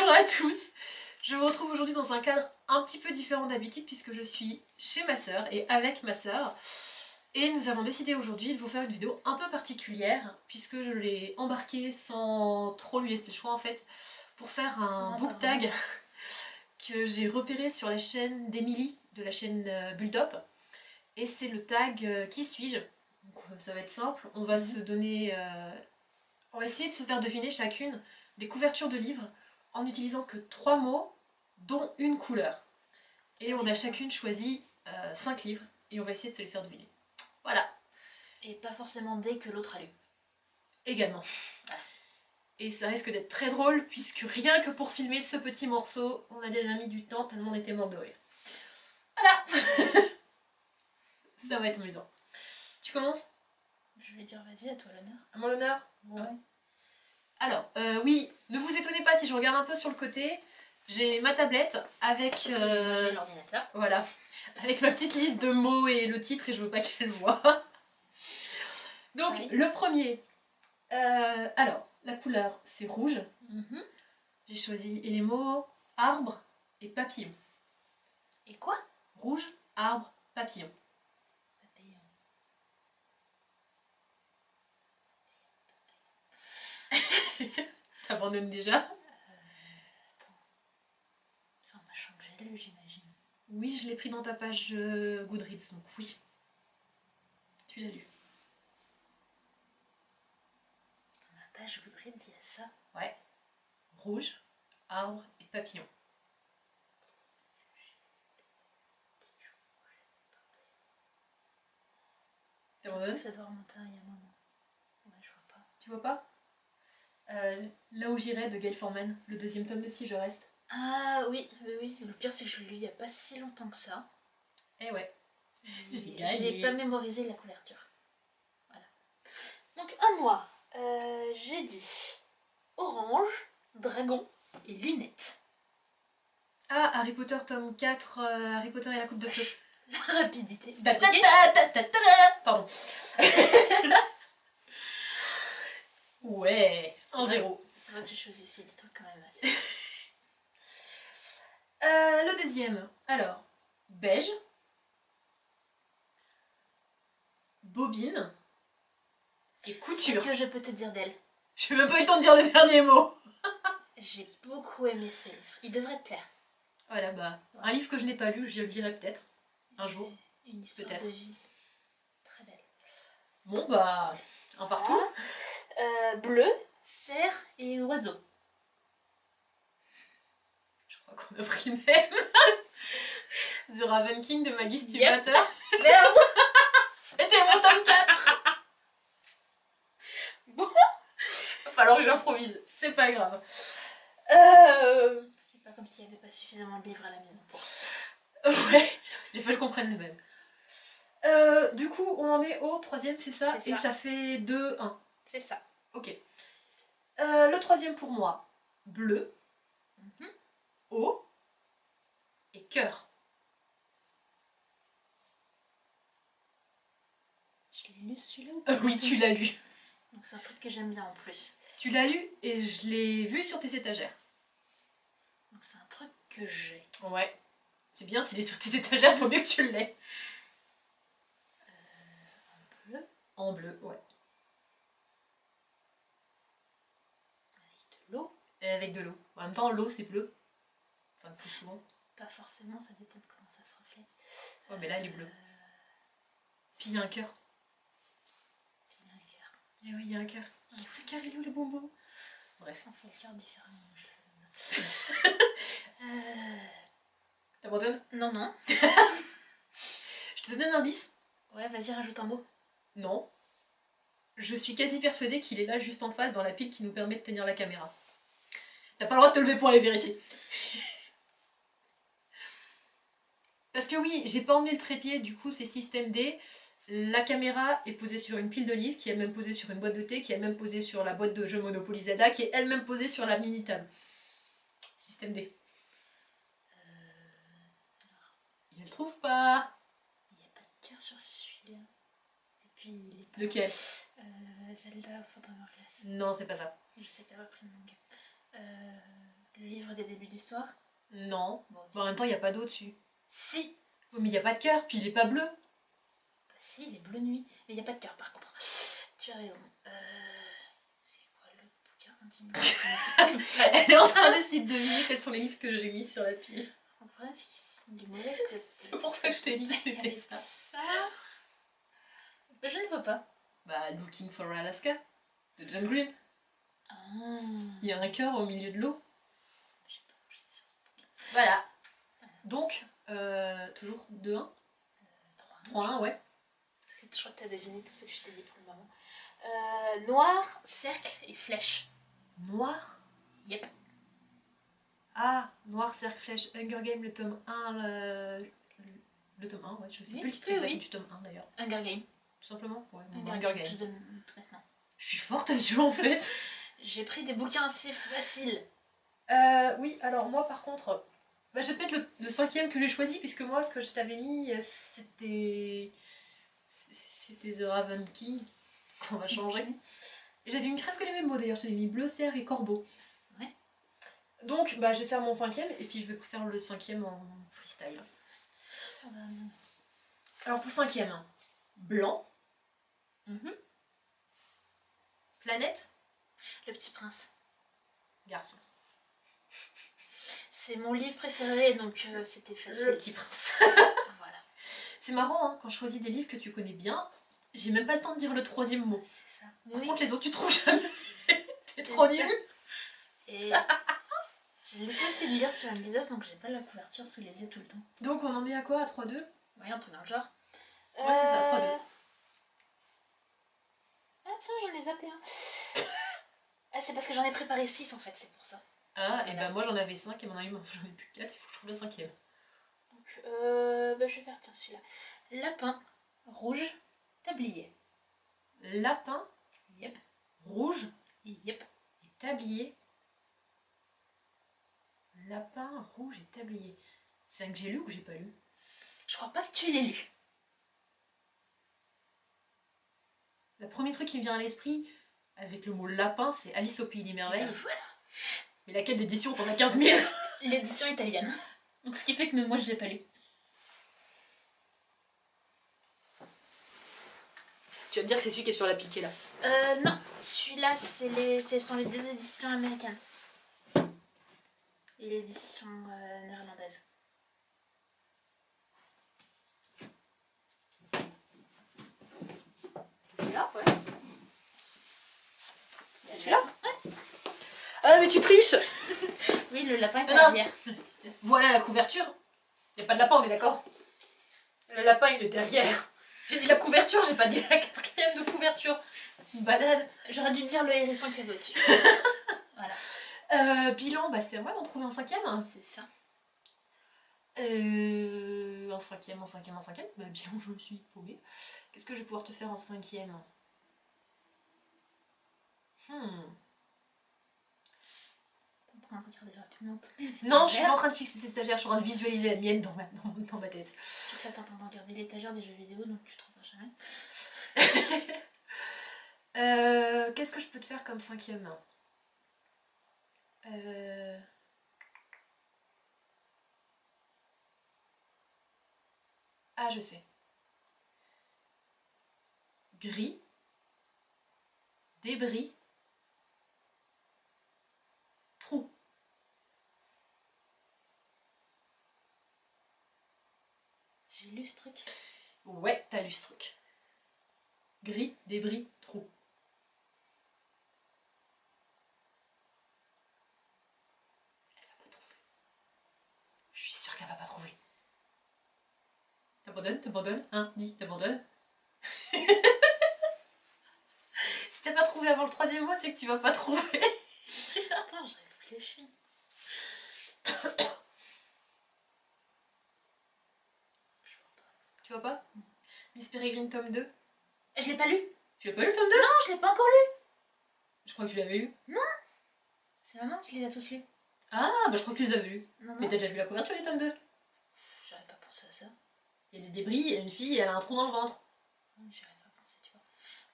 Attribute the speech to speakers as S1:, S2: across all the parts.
S1: Bonjour à tous. Je vous retrouve aujourd'hui dans un cadre un petit peu différent d'habitude puisque je suis chez ma sœur et avec ma sœur. Et nous avons décidé aujourd'hui de vous faire une vidéo un peu particulière puisque je l'ai embarquée sans trop lui laisser le choix en fait pour faire un book tag que j'ai repéré sur la chaîne d'Emilie de la chaîne Bulldop. Et c'est le tag Qui suis-je? Donc ça va être simple, on va se donner... on va essayer de se faire deviner chacune des couvertures de livres en n'utilisant que 3 mots, dont une couleur. Et on a chacune choisi 5 livres et on va essayer de se les faire deviner. Voilà.
S2: Et pas forcément dès que l'autre a lu.
S1: Également. Voilà. Et ça risque d'être très drôle puisque rien que pour filmer ce petit morceau, on a déjà mis du temps tellement on était mort de rire. Voilà. Ça va être amusant. Tu commences?
S2: Je vais dire vas-y, à toi l'honneur.
S1: À mon honneur?
S2: Ouais.
S1: Alors, oui, ne vous étonnez pas si je regarde un peu sur le côté. J'ai ma tablette avec...
S2: J'ai l'ordinateur.
S1: Voilà. Avec ma petite liste de mots et le titre et je veux pas qu'elle voie. Donc,
S2: Oui.
S1: le premier. Alors, la couleur, c'est rouge. J'ai choisi et les mots arbre et papillon.
S2: Et quoi?
S1: Rouge, arbre, papillon.
S2: Papillon.
S1: T'abandonnes déjà?
S2: Attends. C'est un machin que j'ai lu, j'imagine.
S1: Oui, je l'ai pris dans ta page Goodreads, donc oui. Tu l'as lu.
S2: Dans ma page Goodreads, il y a ça.
S1: Ouais. Rouge, arbre et papillon.
S2: Ça doit remonter il y a un moment. Ouais, je vois pas.
S1: Tu vois pas? Là où j'irai de Gail Forman, le deuxième tome de Si je reste.
S2: Ah oui, oui, oui. Le pire, c'est que je l'ai lu il y a pas si longtemps que ça.
S1: Eh ouais.
S2: J'ai pas mémorisé la couverture. Voilà. Donc à moi, j'ai dit orange, dragon et lunettes.
S1: Ah, Harry Potter tome 4, Harry Potter et la coupe de feu.
S2: La rapidité.
S1: Pardon. Ouais, 1-0.
S2: C'est vrai que j'ai choisi aussi des trucs quand même assez.
S1: Le deuxième, alors, beige, bobine et couture.
S2: Ce que je peux te dire d'elle.
S1: Je n'ai même pas eu le temps de dire le dernier mot.
S2: J'ai beaucoup aimé ce livre. Il devrait te plaire.
S1: Voilà, bah, un livre que je n'ai pas lu, je le lirai peut-être, un jour.
S2: Une histoire
S1: peut-être
S2: de vie. Très belle.
S1: Bon, bah, un partout.
S2: Bleu, cerf et oiseau.
S1: Je crois qu'on a pris le même. The Raven King de Maggie Stiefvater.
S2: Merde.
S1: C'était mon tome 4.
S2: Bon.
S1: Va falloir que j'improvise, c'est pas grave.
S2: C'est pas comme s'il n'y avait pas suffisamment de livres à la maison pour.
S1: Ouais, il faut qu'on prenne le même. Du coup, on en est au troisième, c'est ça?
S2: C'est ça.
S1: Et ça fait 2-1.
S2: C'est ça.
S1: Ok. Le troisième pour moi, bleu, eau et cœur.
S2: Je l'ai lu celui-là ou
S1: Oui, tu l'as lu.
S2: Donc c'est un truc que j'aime bien en plus.
S1: Tu l'as lu et je l'ai vu sur tes étagères.
S2: Donc c'est un truc que j'ai.
S1: Ouais. C'est bien, s'il est sur tes étagères, vaut mieux que tu l'aies.
S2: En bleu.
S1: En bleu, ouais.
S2: Avec de l'eau.
S1: Et avec de l'eau. En même temps, l'eau c'est bleu. Enfin, plus souvent.
S2: Pas forcément, ça dépend de comment ça se reflète.
S1: Ouais, mais là, elle est bleue. Puis il y a un cœur.
S2: Puis il y a un cœur.
S1: Eh oui, il y a un cœur. Il y a le cœur, il est où le bonbon? Bref.
S2: On fait le cœur différemment. Je le fais
S1: T'abandonnes?
S2: Non, non.
S1: Je te donne un indice?
S2: Ouais, vas-y, rajoute un mot.
S1: Non. Je suis quasi persuadée qu'il est là juste en face dans la pile qui nous permet de tenir la caméra. T'as pas le droit de te lever pour aller vérifier. Parce que oui, j'ai pas emmené le trépied, du coup c'est système D. La caméra est posée sur une pile de livres, qui est elle-même posée sur une boîte de thé, qui est elle-même posée sur la boîte de jeux Monopoly Zelda, qui est elle-même posée sur la mini-table. Système D. Il ne le trouve pas.
S2: Il n'y a pas de cœur sur celui-là. Et puis il est pas.
S1: Lequel?
S2: Zelda, faudra voir glace.
S1: Non, c'est pas ça.
S2: Je sais que t'as pas pris le manga. Le livre des débuts d'histoire.
S1: Non.
S2: Bon, ok.
S1: Bon, en même temps, il n'y a pas d'eau dessus.
S2: Si.
S1: Oui, mais il n'y a pas de cœur, puis il est pas bleu.
S2: Bah si, il est bleu nuit. Mais il n'y a pas de cœur par contre. Tu as raison. C'est quoi le bouquin? Dis-moi.
S1: Elle est en train d'essayer de deviner quels sont les livres que j'ai mis sur la pile.
S2: Le problème, c'est qu'ils sont du mauvais côté.
S1: C'est pour ça que je t'ai dit que c'était ça.
S2: Bah, je ne vois pas.
S1: Bah, Looking for Alaska, de John Green.
S2: Ah.
S1: Il y a un cœur au milieu de l'eau.
S2: J'ai pas mangé sur ce bouquin.
S1: Voilà. Donc, toujours 2-1.
S2: 3-1.
S1: 3-1, ouais.
S2: Parce que je crois que tu as deviné tout ce que je t'ai dit pour le moment. Noir, cercle et flèche.
S1: Noir.
S2: Yep.
S1: Ah, Noir, Cercle, Flèche, Hunger Game, le tome 1, le tome 1, ouais, je sais
S2: Oui,
S1: plus le titre
S2: oui,
S1: exact
S2: oui.
S1: du tome 1 d'ailleurs.
S2: Hunger Game.
S1: Tout simplement, ouais.
S2: Hunger Game. Je te donne tout maintenant.
S1: Je suis forte à ce jeu en fait.
S2: J'ai pris des bouquins assez faciles.
S1: Oui, alors moi par contre, bah, je vais te mettre le cinquième que j'ai choisi, puisque moi ce que je t'avais mis c'était The Raven King, qu'on va changer. Et j'avais mis presque les mêmes mots d'ailleurs, je t'avais mis bleu, cerf et corbeau.
S2: Ouais.
S1: Donc bah, je vais faire mon cinquième et puis je vais faire le cinquième en freestyle. Alors pour le cinquième, blanc, planète,
S2: Le Petit Prince.
S1: garçon.
S2: C'est mon livre préféré, donc c'était facile.
S1: Le Petit Prince.
S2: Voilà.
S1: C'est marrant, hein, quand je choisis des livres que tu connais bien, j'ai même pas le temps de dire le troisième mot.
S2: C'est ça.
S1: Par
S2: Oui.
S1: contre, les autres, tu trouves jamais. T'es trop nul.
S2: Et j'ai l'effet aussi de lire sur une liseuse, donc j'ai pas la couverture sous les yeux tout le temps.
S1: Donc on en est à quoi? À 3-2?
S2: Ouais, un truc dans le genre.
S1: Ouais, c'est ça, 3-2.
S2: Ah tiens, j'en ai zappé un. Ah, c'est parce que j'en ai préparé 6 en fait, c'est pour ça.
S1: Ah, et
S2: Voilà.
S1: bah moi j'en avais 5 et maintenant j'en ai plus que 4, il faut que je trouve le cinquième.
S2: Donc, bah, je vais faire tiens celui-là. Lapin, rouge, tablier.
S1: Lapin,
S2: Yep.
S1: rouge
S2: Yep.
S1: et tablier. Lapin, rouge et tablier. C'est un que j'ai lu ou que j'ai pas lu?
S2: Je crois pas que tu l'aies lu.
S1: Le premier truc qui me vient à l'esprit avec le mot lapin, c'est Alice au pays des merveilles. Mais laquelle d'édition? T'en as 15 000.
S2: L'édition italienne. Donc ce qui fait que même moi je l'ai pas lu.
S1: Tu vas me dire que c'est celui qui est sur la piquée là.
S2: Non, celui-là ce sont les 2 éditions américaines. Et l'édition néerlandaise.
S1: Celui-là? Ouais.
S2: Il y a
S1: Celui-là? Ouais. Ah mais tu triches.
S2: Oui, le lapin est
S1: Non.
S2: à l'arrière.
S1: Voilà la couverture. Y a pas de lapin, on est d'accord? Le lapin il est derrière. J'ai dit la couverture, j'ai pas dit la 4e de couverture. Une banane.
S2: J'aurais dû dire le hérisson qui est au-dessus. Voilà.
S1: Bilan, bah c'est à moi d'en trouver un cinquième.
S2: C'est ça.
S1: Un cinquième. Bah bilan, je me suis paumée. Qu'est-ce que je vais pouvoir te faire en cinquième?
S2: En train de regarder rapidement.
S1: Non, je suis pas en train de fixer tes étagères, je suis en train de visualiser la mienne dans ma tête.
S2: Surtout que là, t'es en train de regarder l'étagère des jeux vidéo, donc tu trouveras jamais.
S1: Qu'est-ce que je peux te faire comme cinquième? Ah, je sais. Gris, débris, trou.
S2: J'ai lu ce truc.
S1: Ouais, t'as lu ce truc. Gris, débris, trou. Elle va pas trouver. Je suis sûre qu'elle va pas trouver. T'abandonnes? Hein, dis, t'abandonnes? Si t'as pas trouvé avant le troisième mot, c'est que tu vas pas trouver.
S2: Attends, je réfléchis.
S1: Tu vois pas? Miss Peregrine tome 2.
S2: Je l'ai pas lu.
S1: Tu l'as pas lu le tome 2?
S2: Non, je l'ai pas encore lu.
S1: Je crois que tu l'avais lu.
S2: C'est maman qui les a tous lus.
S1: Ah, bah je crois que tu les avais lus.
S2: Non,
S1: Mais
S2: non.
S1: t'as déjà vu la couverture du tome 2?
S2: J'aurais pas pensé à ça.
S1: Il y a des débris, il y a une fille et elle a un trou dans le ventre.
S2: J'aurais pas pensé, tu vois.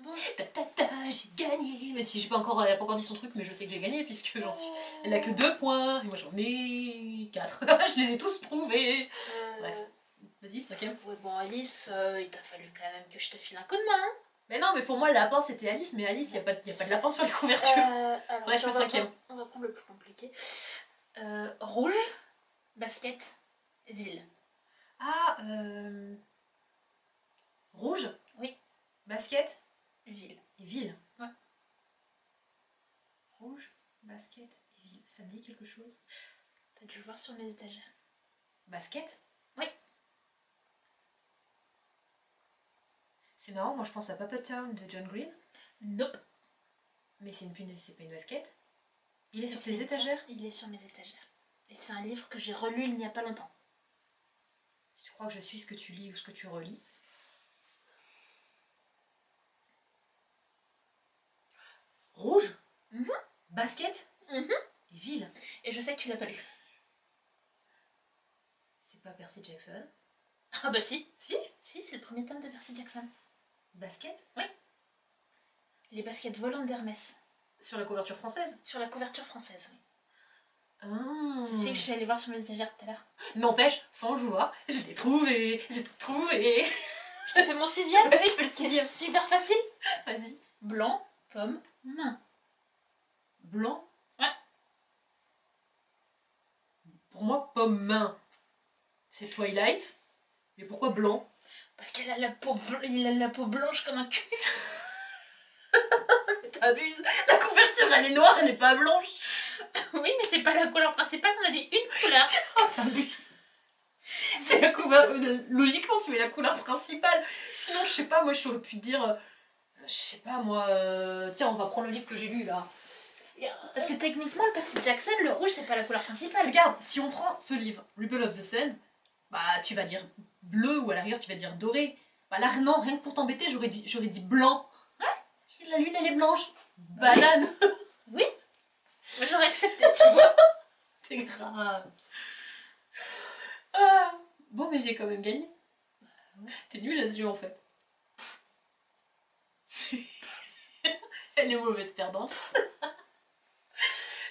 S2: Bon.
S1: J'ai gagné. Mais si elle a pas encore dit son truc, mais je sais que j'ai gagné puisque elle a que 2 points et moi j'en ai 4. Je les ai tous trouvés. Bref, vas-y, le 5e.
S2: Ouais, bon, Alice, il t'a fallu quand même que je te file un coup de main. Hein.
S1: Mais non, mais pour moi, le lapin c'était Alice, mais Alice, y a pas de lapin sur les couvertures.
S2: Alors,
S1: Bref, le 5e.
S2: On va prendre le plus compliqué. Rouge, basket, ville.
S1: Ah, rouge.
S2: Oui.
S1: Basket.
S2: Ville.
S1: Et ville.
S2: Ouais.
S1: Rouge, basket et ville. Ça me dit quelque chose.
S2: T'as dû le voir sur mes étagères.
S1: Basket.
S2: Oui.
S1: C'est marrant, moi je pense à Puppet Town de John Green.
S2: Nope.
S1: Mais c'est pas une basket. Il est sur tes étagères?
S2: Il est sur mes étagères. Et c'est un livre que j'ai relu il n'y a pas longtemps.
S1: Si tu crois que je suis ce que tu lis ou ce que tu relis. Rouge. Basket. Et ville.
S2: Et je sais que tu l'as pas lu.
S1: C'est pas Percy Jackson.
S2: Ah bah si.
S1: Si.
S2: Si, c'est le premier tome de Percy Jackson.
S1: Basket.
S2: Oui. Les baskets volantes d'Hermès.
S1: Sur la couverture française.
S2: Sur la couverture française, oui.
S1: Ah.
S2: C'est celui que je suis allée voir sur mes étagères tout à l'heure.
S1: N'empêche, sans le vouloir, je l'ai trouvé. J'ai tout trouvé.
S2: Je te fais mon 6e.
S1: Vas-y, fais le
S2: C'est
S1: 6e.
S2: super facile.
S1: Vas-y.
S2: Blanc, pomme, main.
S1: Blanc.
S2: Ouais.
S1: Pour moi, pomme main. C'est Twilight. Mais pourquoi blanc?
S2: Parce qu'il a la peau blanche comme un cul.
S1: T'abuses. La couverture, elle est noire, elle est pas blanche.
S2: Oui, mais c'est pas la couleur principale, on a dit une couleur.
S1: Oh, t'abuses. C'est la couleur... Logiquement, tu mets la couleur principale. Sinon, je sais pas, moi, je t'aurais pu te dire... je sais pas, moi... tiens, on va prendre le livre que j'ai lu, là.
S2: Parce que techniquement, le Percy Jackson, le rouge, c'est pas la couleur principale.
S1: Regarde, si on prend ce livre, Rebel of the Sun, bah, tu vas dire bleu, ou à l'arrière, tu vas dire doré. Bah là, non, rien que pour t'embêter, j'aurais dit blanc. Ouais, la lune, elle est blanche. Banane.
S2: Oui. Moi, j'aurais accepté, tu vois.
S1: C'est grave. Ah. Bon, mais j'ai quand même gagné. T'es nulle à ce jeu, en fait. Elle est mauvaise perdante.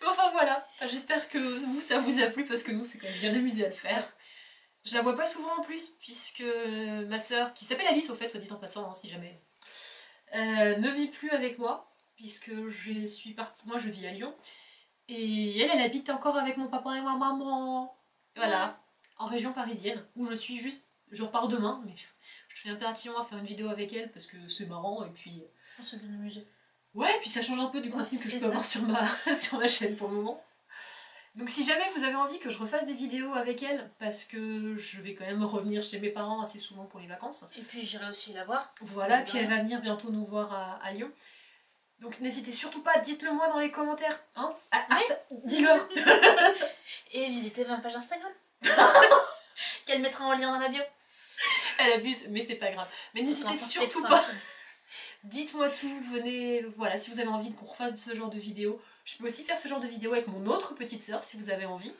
S1: Mais enfin, voilà. Enfin, j'espère que vous, ça vous a plu, parce que nous, c'est quand même bien amusé à le faire. Je la vois pas souvent en plus, puisque ma sœur, qui s'appelle Alice au fait, soit dit en passant, hein, si jamais, ne vit plus avec moi, puisque je suis partie, moi je vis à Lyon, et elle habite encore avec mon papa et ma maman, voilà, en région parisienne, où je repars demain, mais je tiens impérativement à faire une vidéo avec elle, parce que c'est marrant, et puis...
S2: On s'est bien amusé.
S1: Ouais, puis ça change un peu du contenu que je peux avoir sur ma chaîne pour le moment. Donc si jamais vous avez envie que je refasse des vidéos avec elle, parce que je vais quand même revenir chez mes parents assez souvent pour les vacances.
S2: Et puis j'irai aussi la voir.
S1: Voilà, puis elle va venir bientôt nous voir à Lyon. Donc n'hésitez surtout pas, dites-le moi dans les commentaires. Hein, dis-leur.
S2: Et visitez ma page Instagram. Qu'elle mettra en lien dans la bio.
S1: Elle abuse, mais c'est pas grave. Mais n'hésitez surtout pas. Dites-moi tout, venez, voilà, si vous avez envie qu'on refasse ce genre de vidéo. Je peux aussi faire ce genre de vidéo avec mon autre petite sœur, si vous avez envie.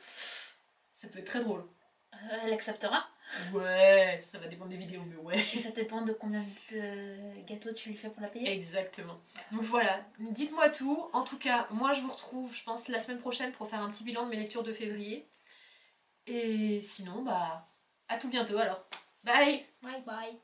S1: Ça peut être très drôle.
S2: Elle acceptera.
S1: Ouais, ça va dépendre des vidéos, mais ouais.
S2: Et ça dépend de combien de gâteaux tu lui fais pour la payer.
S1: Exactement. Donc voilà, dites-moi tout. En tout cas, moi je vous retrouve, je pense, la semaine prochaine pour faire un petit bilan de mes lectures de février. Et sinon, bah, à tout bientôt alors. Bye.
S2: Bye bye.